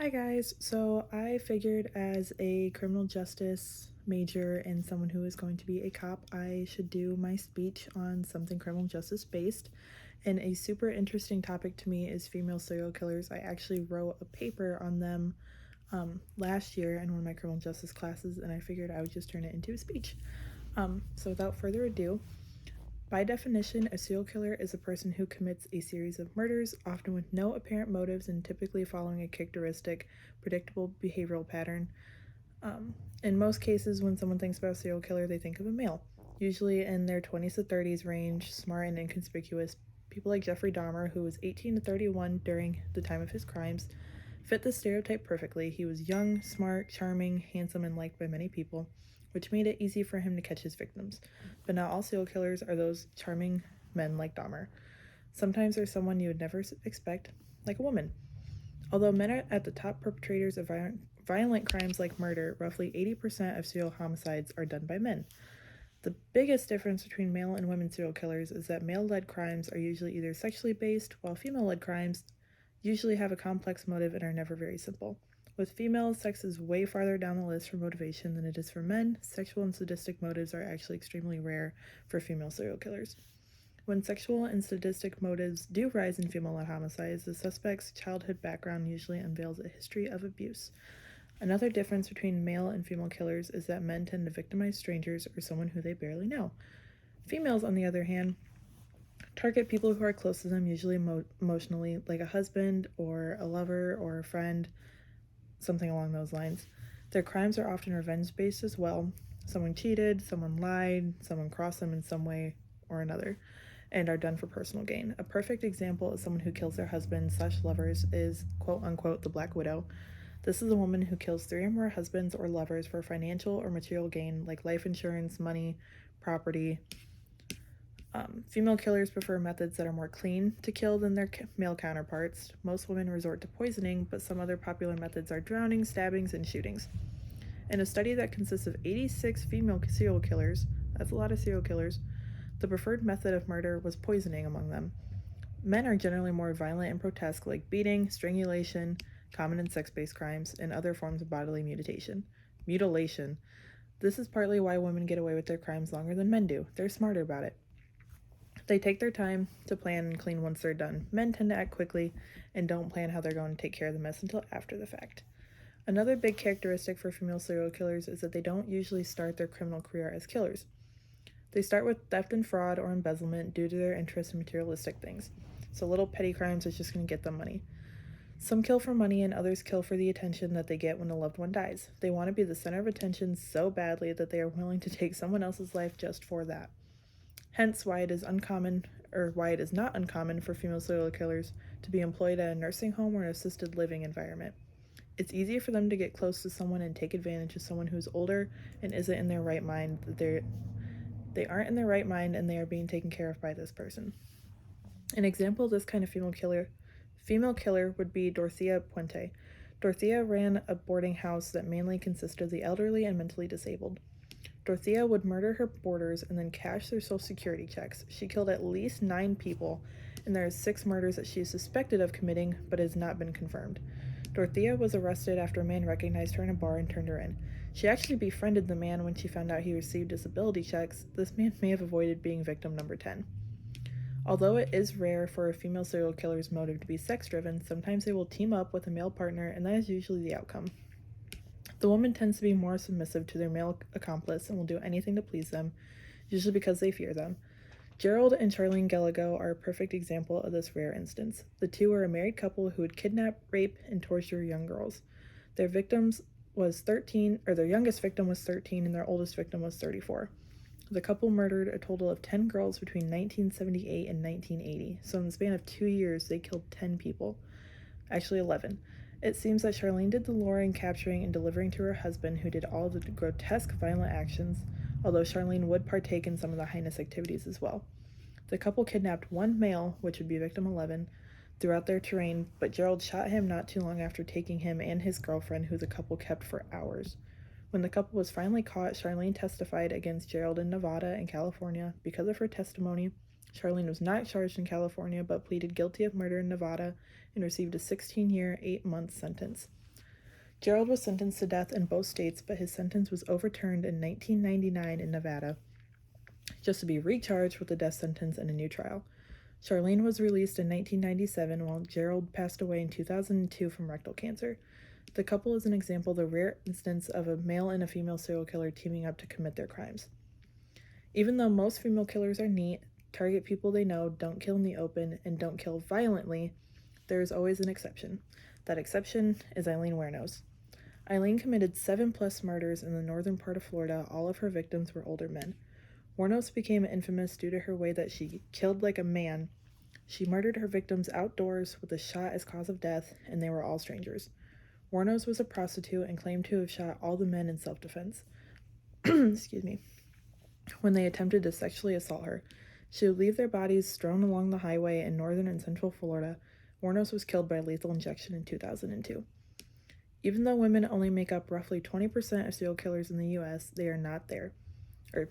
Hi guys, so I figured as a criminal justice major and someone who is going to be a cop, I should do my speech on something criminal justice based. And a super interesting topic to me is female serial killers. I actually wrote a paper on them last year in one of my criminal justice classes, and I figured I would just turn it into a speech. So without further ado, by definition, a serial killer is a person who commits a series of murders, often with no apparent motives and typically following a characteristic, predictable behavioral pattern. In most cases, when someone thinks about a serial killer, they think of a male, usually in their 20s to 30s range, smart and inconspicuous. People like Jeffrey Dahmer, who was 18 to 31 during the time of his crimes, fit this stereotype perfectly. He was young, smart, charming, handsome, and liked by many people, which made it easy for him to catch his victims. But not all serial killers are those charming men like Dahmer. Sometimes there's someone you would never expect, like a woman. Although men are at the top perpetrators of violent crimes like murder, roughly 80% of serial homicides are done by men. The biggest difference between male and women serial killers is that male led crimes are usually either sexually based, while female led crimes usually have a complex motive and are never very simple. With females, sex is way farther down the list for motivation than it is for men. Sexual and sadistic motives are actually extremely rare for female serial killers. When sexual and sadistic motives do rise in female led homicides, the suspect's childhood background usually unveils a history of abuse. Another difference between male and female killers is that men tend to victimize strangers or someone who they barely know. Females, on the other hand, target people who are close to them, usually emotionally, like a husband or a lover or a friend, something along those lines. Their crimes are often revenge based as well. Someone cheated, someone lied, someone crossed them in some way or another, and are done for personal gain. A perfect example of someone who kills their husband/lovers is quote unquote the Black Widow. This is a woman who kills three or more husbands or lovers for financial or material gain, like life insurance, money, property. Female killers prefer methods that are more clean to kill than their male counterparts. Most women resort to poisoning, but some other popular methods are drowning, stabbings, and shootings. In a study that consists of 86 female serial killers, that's a lot of serial killers, the preferred method of murder was poisoning among them. Men are generally more violent and grotesque, like beating, strangulation, common in sex-based crimes, and other forms of bodily mutilation. Mutilation. This is partly why women get away with their crimes longer than men do. They're smarter about it. They take their time to plan and clean once they're done. Men tend to act quickly and don't plan how they're going to take care of the mess until after the fact. Another big characteristic for female serial killers is that they don't usually start their criminal career as killers. They start with theft and fraud or embezzlement due to their interest in materialistic things. So little petty crimes is just going to get them money. Some kill for money and others kill for the attention that they get when a loved one dies. They want to be the center of attention so badly that they are willing to take someone else's life just for that. Hence why it is uncommon, or why it is not uncommon for female serial killers to be employed at a nursing home or an assisted living environment. It's easy for them to get close to someone and take advantage of someone who's older and isn't in their right mind, that they aren't in their right mind and they are being taken care of by this person. An example of this kind of female killer would be Dorothea Puente. Dorothea ran a boarding house that mainly consisted of the elderly and mentally disabled. Dorothea would murder her boarders and then cash their social security checks. She killed at least 9 people, and there are 6 murders that she is suspected of committing, but has not been confirmed. Dorothea was arrested after a man recognized her in a bar and turned her in. She actually befriended the man when she found out he received disability checks. This man may have avoided being victim number 10. Although it is rare for a female serial killer's motive to be sex driven, sometimes they will team up with a male partner, and that is usually the outcome. The woman tends to be more submissive to their male accomplice and will do anything to please them, usually because they fear them. Gerald and Charlene Gallego are a perfect example of this rare instance. The two are a married couple who would kidnap, rape, and torture young girls. Their victims was 13, or their youngest victim was 13, and their oldest victim was 34. The couple murdered a total of 10 girls between 1978 and 1980, so in the span of 2 years, they killed 10 people. Actually, 11. It seems that Charlene did the luring, capturing, and delivering to her husband, who did all of the grotesque, violent actions, although Charlene would partake in some of the heinous activities as well. The couple kidnapped one male, which would be victim 11, throughout their terrain, but Gerald shot him not too long after taking him and his girlfriend, who the couple kept for hours. When the couple was finally caught, Charlene testified against Gerald in Nevada and California. Because of her testimony, Charlene was not charged in California but pleaded guilty of murder in Nevada and received a 16-year, 8-month sentence. Gerald was sentenced to death in both states, but his sentence was overturned in 1999 in Nevada, just to be recharged with a death sentence and a new trial. Charlene was released in 1997, while Gerald passed away in 2002 from rectal cancer. The couple is an example of the rare instance of a male and a female serial killer teaming up to commit their crimes. Even though most female killers are neat, target people they know, don't kill in the open, and don't kill violently, there is always an exception. That exception is Aileen Wuornos. Aileen committed 7+ murders in the northern part of Florida. All of her victims were older men. Wuornos became infamous due to her way that she killed like a man. She murdered her victims outdoors with a shot as cause of death, and they were all strangers. Wuornos was a prostitute and claimed to have shot all the men in self-defense. Excuse me. When they attempted to sexually assault her, she would leave their bodies strewn along the highway in northern and central Florida. Wuornos was killed by lethal injection in 2002. Even though women only make up roughly 20% of serial killers in the US, they are not there. Or,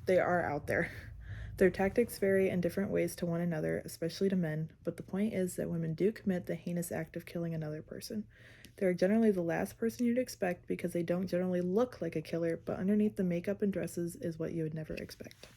they are out there. Their tactics vary in different ways to one another, especially to men, but the point is that women do commit the heinous act of killing another person. They are generally the last person you'd expect because they don't generally look like a killer, but underneath the makeup and dresses is what you would never expect.